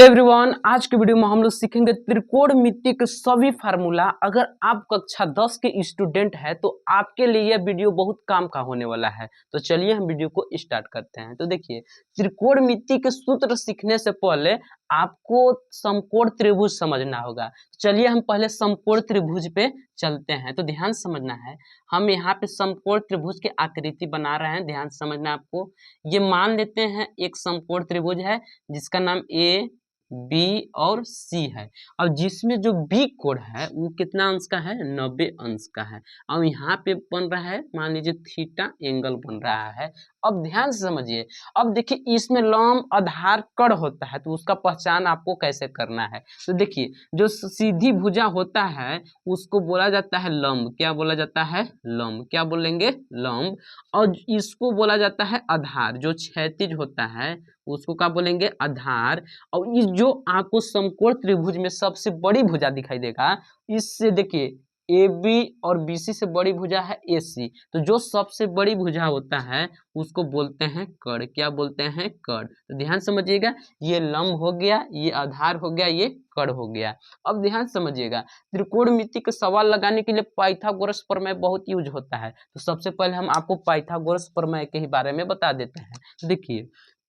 Hello everyone, आज के video में हम लोग सीखेंगे त्रिकोणमिति के सभी फार्मूला। अगर आप कक्षा 10 के स्टूडेंट हैं तो आपके लिए यह वीडियो बहुत काम का होने वाला है। तो चलिए हम वीडियो को स्टार्ट करते हैं। तो देखिए, त्रिकोणमिति के सूत्र सीखने से पहले आपको समकोण त्रिभुज समझना होगा। चलिए हम पहले समकोण त्रिभुज पे चलते हैं। तो ध्यान समझना है, हम यहाँ पे समकोण त्रिभुज की आकृति बना रहे हैं। ध्यान समझना है आपको। ये मान लेते हैं एक समकोण त्रिभुज है जिसका नाम ए बी और सी है। अब जिसमें जो बी कोण है वो कितना अंश का है, 90 अंश का है। अब यहाँ पे बन रहा है, मान लीजिए थीटा एंगल बन रहा है। अब ध्यान से समझिए। अब देखिए इसमें लंब आधार कण होता है, तो उसका पहचान आपको कैसे करना है। तो देखिए, जो सीधी भुजा होता है उसको बोला जाता है लंब। क्या बोला जाता है? लंब। क्या बोलेंगे? लंब। और इसको बोला जाता है आधार। जो क्षैतिज होता है उसको क्या बोलेंगे? आधार। और इस जो आपको समकोण त्रिभुज में सबसे बड़ी भुजा दिखाई देगा, इससे देखिए ए बी और बी सी से बड़ी भुजा है ए सी। तो जो सबसे बड़ी भुजा होता है उसको बोलते हैं कर्ण। क्या बोलते हैं? कर्ण। तो ध्यान समझिएगा, ये लंब हो गया, ये आधार हो गया, ये कर्ण हो गया। अब ध्यान समझिएगा, त्रिकोणमिति का सवाल लगाने के लिए पाइथागोरस प्रमेय बहुत यूज होता है। तो सबसे पहले हम आपको पाइथागोरस प्रमेय के ही बारे में बता देते हैं। देखिए,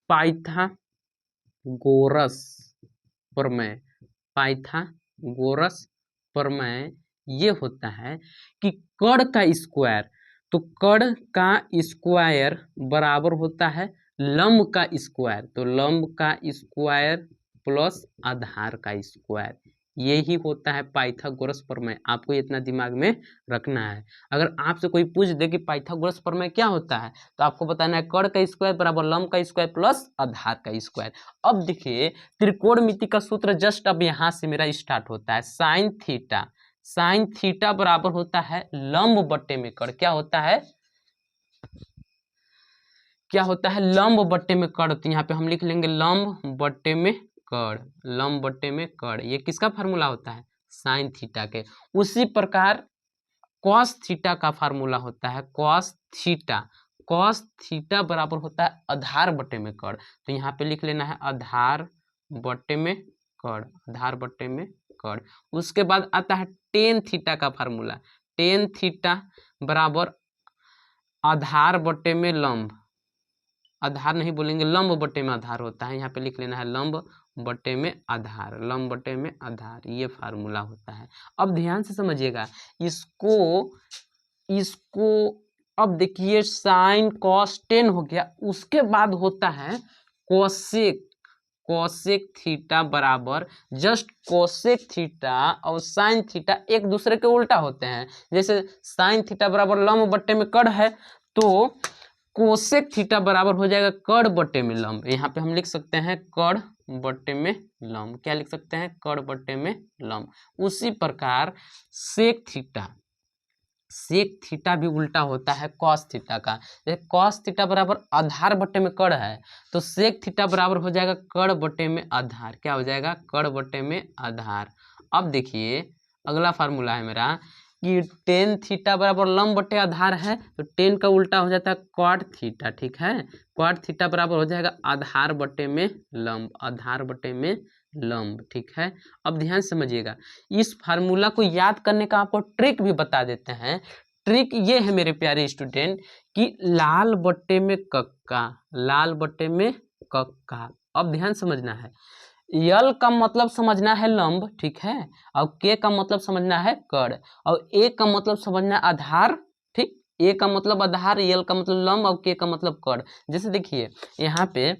पाइथागोरस प्रमेय, पाइथागोरस प्रमेय ये होता है कि कर्ण का स्क्वायर, तो कर्ण का स्क्वायर बराबर होता है लंब का स्क्वायर। तो लंब का स्क्वायर प्लस आधार का स्क्वायर, यही होता है पाइथागोरस प्रमेय। आपको इतना दिमाग में रखना है। अगर आपसे कोई पूछ दे कि पाइथागोरस प्रमेय क्या होता है, तो आपको बताना है कर्ण का स्क्वायर बराबर लंब का स्क्वायर प्लस आधार का स्क्वायर। अब देखिए, त्रिकोणमिति का सूत्र जस्ट अब यहाँ से मेरा स्टार्ट होता है। साइन थीटा, साइन थीटा बराबर होता है लंब बट्टे में कर्ण। क्या होता है? क्या होता है? लंब बट्टे में कर्ण। तो यहाँ पे हम लिख लेंगे लंब बट्टे में कर्ण, लंब बट्टे में कर्ण। ये किसका फार्मूला होता है? साइन थीटा के। उसी प्रकार कॉस थीटा का फार्मूला होता है कॉस थीटा। कॉस थीटा बराबर होता है आधार बट्टे में कर्ण। तो यहाँ पे लिख लेना है आधार बट्टे में कर्ण, आधार बट्टे में कर्ण। उसके बाद आता है टेन थीटा का फार्मूला। टेन थीटा बराबर आधार बट्टे में लंब, आधार नहीं बोलेंगे, लंब बट्टे में आधार होता है। यहाँ पे लिख लेना है लंब बट्टे में आधार, लंब बट्टे में आधार, ये फार्मूला होता है। अब ध्यान से समझिएगा इसको, इसको अब देखिए साइन कॉस टेन हो गया। उसके बाद होता है कोसेक, कोसेक थीटा बराबर जस्ट कोसेक थीटा और साइन थीटा एक दूसरे के उल्टा होते हैं। जैसे साइन थीटा बराबर लंब बट्टे में कर्ण है, तो कोसेक थीटा बराबर हो जाएगा कर्ण बट्टे में लंब। यहाँ पे हम लिख सकते हैं कर्ण बट्टे में लंब। क्या लिख सकते हैं? कर्ण बट्टे में लंब। उसी प्रकार सेक थीटा, सेक थीटा भी उल्टा होता है कॉस थीटा का। जैसे कॉस थीटा बराबर आधार बट्टे में कर्ण है, तो सेक थीटा बराबर हो जाएगा कर्ण बट्टे में आधार। क्या हो जाएगा? कर्ण बट्टे में आधार। अब देखिए अगला फार्मूला है मेरा कि टेन थीटा बराबर लंब बट्टे आधार है, तो टेन का उल्टा हो जाता है क्वाड थीटा। ठीक है, क्वाड थीटा बराबर हो जाएगा आधार बट्टे में लंब, आधार बट्टे में लंब। ठीक है, अब ध्यान समझिएगा, इस फार्मूला को याद करने का आपको ट्रिक भी बता देते हैं। ट्रिक ये है मेरे प्यारे स्टूडेंट कि लाल बट्टे में कक्का, लाल बट्टे में कक्का। अब ध्यान समझना है, यल का मतलब समझना है लंब, ठीक है, और के का मतलब समझना है कर्ण, और ए का मतलब समझना है आधार। ठीक, ए का मतलब आधार, यल का मतलब लंब और के का मतलब कर्ण। जैसे देखिए यहाँ पे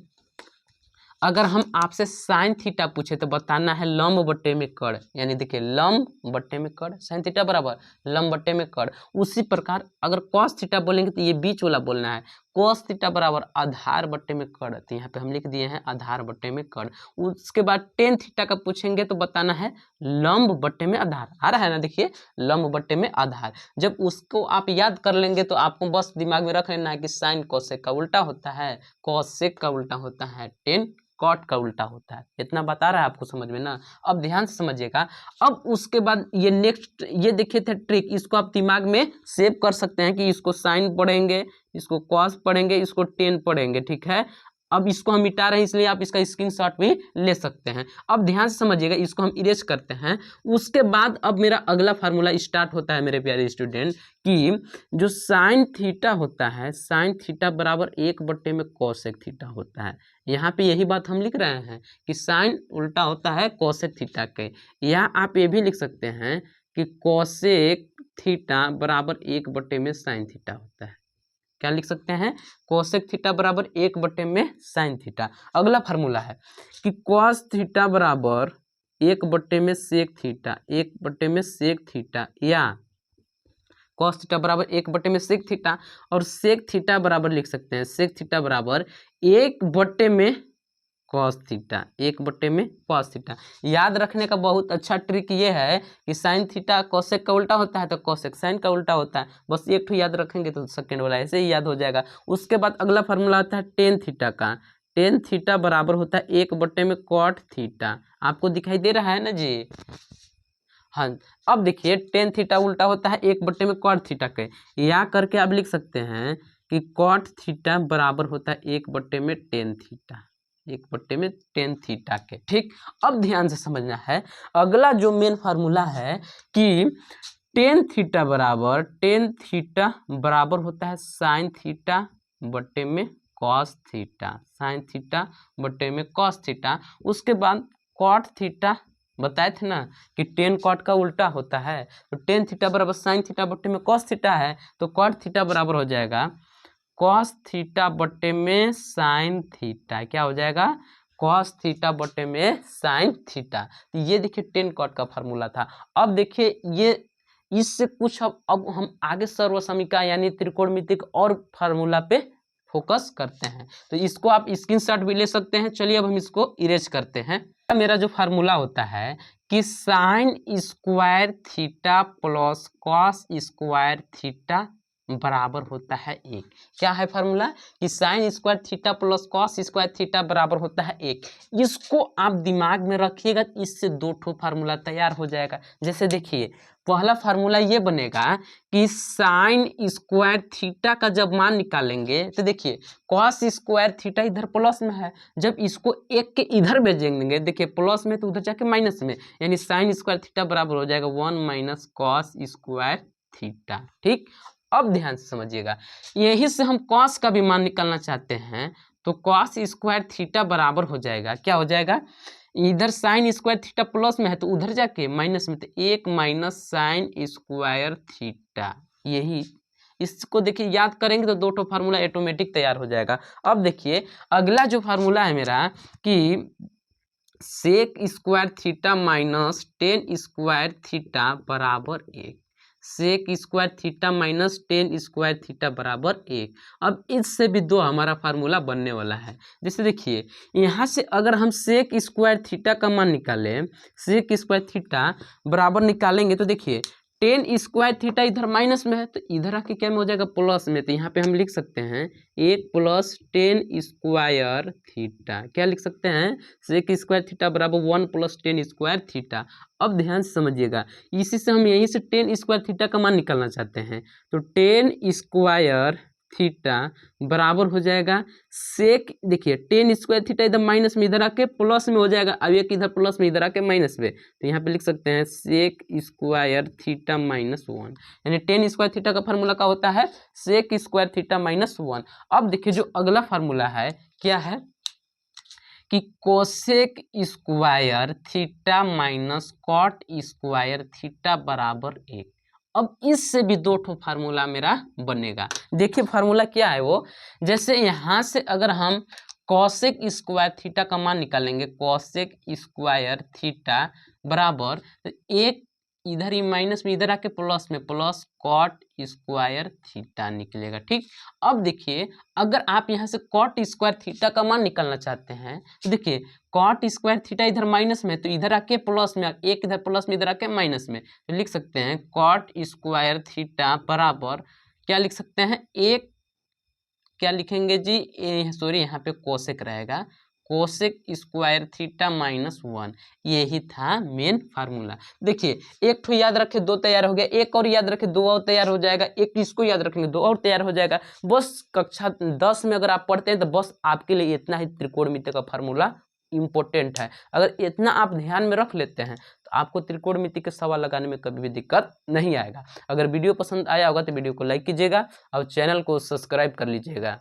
अगर हम आपसे साइन थीटा पूछे तो बताना है लंब बट्टे में कर्ण। यानी देखिए लंब बट्टे में कर्ण, साइन थीटा बराबर लंब बट्टे में कर्ण। उसी प्रकार अगर कॉस थीटा बोलेंगे तो ये बीच वाला बोलना है, कॉस थीटा बराबर आधार बट्टे में कर्ण। तो यहाँ पे हम लिख दिए हैं आधार बट्टे में कर्ण। उसके बाद टेन थीटा का पूछेंगे तो बताना है लंब बट्टे में आधार। आ रहा है ना, देखिए लंब बट्टे में आधार। जब उसको आप याद कर लेंगे तो आपको बस दिमाग में रख लेना है कि साइन कोसेक का उल्टा होता है, कोसेक का उल्टा होता है टेन कॉट का उल्टा होता है। इतना बता रहा है आपको समझ में ना। अब ध्यान से समझिएगा। अब उसके बाद ये नेक्स्ट, ये देखिए थे ट्रिक, इसको आप दिमाग में सेव कर सकते हैं कि इसको साइन पढ़ेंगे, इसको कॉस पढ़ेंगे, इसको टेन पढ़ेंगे। ठीक है, अब इसको हम मिटा रहे हैं इसलिए आप इसका स्क्रीनशॉट भी ले सकते हैं। अब ध्यान से समझिएगा, इसको हम इरेज करते हैं। उसके बाद अब मेरा अगला फार्मूला स्टार्ट होता है मेरे प्यारे स्टूडेंट, कि जो साइन थीटा होता है, साइन थीटा बराबर 1 में कोसेक थीटा होता है। यहाँ पे यही बात हम लिख रहे हैं कि साइन उल्टा होता है कोसेक थीटा के, या आप ये भी लिख सकते हैं कि कोसेक थीटा बराबर 1 में साइन थीटा होता है। क्या लिख सकते हैं? कोसेक थीटा बराबर 1 में साइन थीटा। अगला फार्मूला है कि कॉस थीटा बराबर 1 में सेक थीटा, 1 में सेक थीटा, या कॉस थीटा बराबर 1 में सेक थीटा, और सेक थीटा बराबर लिख सकते हैं, सेक थीटा बराबर 1 में कॉस थीटा, 1 में कॉस थीटा। याद रखने का बहुत अच्छा ट्रिक ये है कि साइन थीटा कोसेक का उल्टा होता है तो कोसेक साइन का उल्टा होता है। बस एक ठो याद रखेंगे तो सेकंड वाला ऐसे ही याद हो जाएगा। उसके बाद अगला फार्मूला आता है टेन थीटा का। टेन थीटा बराबर होता है 1 में कॉट थीटा। आपको दिखाई दे रहा है ना जी? हाँ, अब देखिए टेन थीटा उल्टा होता है 1 में कॉट थीटा के, या करके आप लिख सकते हैं कि कॉट थीटा बराबर होता है 1 में टेन थीटा, 1 में टेन थीटा के। ठीक, अब ध्यान से समझना है, अगला जो मेन फार्मूला है कि टेन थीटा बराबर होता है साइन थीटा बट्टे में कॉस थीटा, साइन थीटा बट्टे में कॉस थीटा। उसके बाद कॉट थीटा बताए थे ना कि टेन कॉट का उल्टा होता है, तो टेन थीटा बराबर साइन थीटा बट्टे में कॉस थीटा है, तो कॉट थीटा बराबर हो जाएगा कॉस थीटा बट्टे में साइन थीटा। क्या हो जाएगा? कॉस थीटा बट्टे में साइन थीटा। तो ये देखिए टेन कॉट का फार्मूला था। अब देखिए ये इससे कुछ अब हम आगे सर्वसमीका यानी त्रिकोणमिति और फार्मूला पे फोकस करते हैं, तो इसको आप स्क्रीनशॉट भी ले सकते हैं। चलिए अब हम इसको इरेज करते हैं। मेरा जो फार्मूला होता है कि sine square theta plus cos square theta बराबर होता है 1। क्या है फार्मूला? कि sine square theta plus cos square theta बराबर होता है 1। इसको आप दिमाग में रखिएगा, इससे दो ठो फार्मूला तैयार हो जाएगा। जैसे देखिए पहला फार्मूला ये बनेगा कि साइन स्क्वायर थीटा का जब मान निकालेंगे तो देखिए कॉस स्क्वायर थीटा इधर प्लस में है, जब इसको 1 के इधर भेजेंगे, देखिए प्लस में तो उधर जाके माइनस में, यानी साइन स्क्वायर थीटा बराबर हो जाएगा 1 माइनस कॉस स्क्वायर थीटा। ठीक, अब ध्यान से समझिएगा, यही से हम कॉस का भी मान निकालना चाहते हैं, तो कॉस स्क्वायर थीटा बराबर हो जाएगा, क्या हो जाएगा? इधर साइन स्क्वायर थीटा प्लस में है तो उधर जाके माइनस में, तो 1 माइनस साइन स्क्वायर थीटा। यही इसको देखिए याद करेंगे तो दो ठो फार्मूला ऑटोमेटिक तैयार हो जाएगा। अब देखिए अगला जो फार्मूला है मेरा कि sec square theta minus tan square theta बराबर 1, sec square theta minus tan square theta बराबर 1। अब इससे भी दो हमारा फार्मूला बनने वाला है। जैसे देखिए यहाँ से अगर हम सेक स्क्वायर थीटा का मान निकालें, सेक स्क्वायर थीटा बराबर निकालेंगे तो देखिए टेन स्क्वायर थीटा इधर माइनस में है तो इधर आके क्या में हो जाएगा? प्लस में। तो यहाँ पे हम लिख सकते हैं 1 प्लस टेन स्क्वायर थीटा। क्या लिख सकते हैं? सेक स्क्वायर थीटा बराबर 1 प्लस टेन स्क्वायर थीटा। अब ध्यान से समझिएगा, इसी से हम यहीं से टेन स्क्वायर थीटा का मान निकालना चाहते हैं, तो टेन स्क्वायर थीटा बराबर हो जाएगा सेक, देखिए टेन स्क्वायर थीटा इधर माइनस में, इधर आके प्लस में हो जाएगा। अब एक इधर प्लस में, इधर आके माइनस में, तो यहाँ पे लिख सकते हैं सेक स्क्वायर थीटा माइनस 1, यानी टेन स्क्वायर थीटा का फार्मूला का होता है सेक स्क्वायर थीटा माइनस 1। अब देखिए जो अगला फार्मूला है क्या है कि cosec square theta minus cot square theta बराबर 1। अब इससे भी दो ठो फार्मूला मेरा बनेगा। देखिए फार्मूला क्या है वो, जैसे यहाँ से अगर हम कोसेक स्क्वायर थीटा का मान निकालेंगे, कोसेक स्क्वायर थीटा बराबर तो 1 इधर ही माइनस में, इधर आके प्लस में, प्लस कॉट स्क्वायर थीटा निकलेगा। ठीक, अब देखिए अगर आप यहाँ से कॉट स्क्वायर थीटा का मान निकालना चाहते हैं तो देखिए कॉट स्क्वायर थीटा इधर माइनस में, तो इधर आके प्लस में, एक इधर प्लस में, इधर आके माइनस में, तो लिख सकते हैं कॉट स्क्वायर थीटा बराबर क्या लिख सकते हैं? एक क्या लिखेंगे जी? सॉरी यहाँ पे कोसेक रहेगा, कोसेक स्क्वायर थीटा -1, यही था मेन फार्मूला। देखिए एक ठो याद रखे, दो तैयार हो गया, एक और याद रखे, दो और तैयार हो जाएगा, एक इसको याद रखेंगे, दो और तैयार हो जाएगा। बस कक्षा 10 में अगर आप पढ़ते हैं तो बस आपके लिए इतना ही त्रिकोणमिति का फार्मूला इम्पोर्टेंट है। अगर इतना आप ध्यान में रख लेते हैं तो आपको त्रिकोणमिति के सवाल लगाने में कभी भी दिक्कत नहीं आएगा। अगर वीडियो पसंद आया होगा तो वीडियो को लाइक कीजिएगा और चैनल को सब्सक्राइब कर लीजिएगा।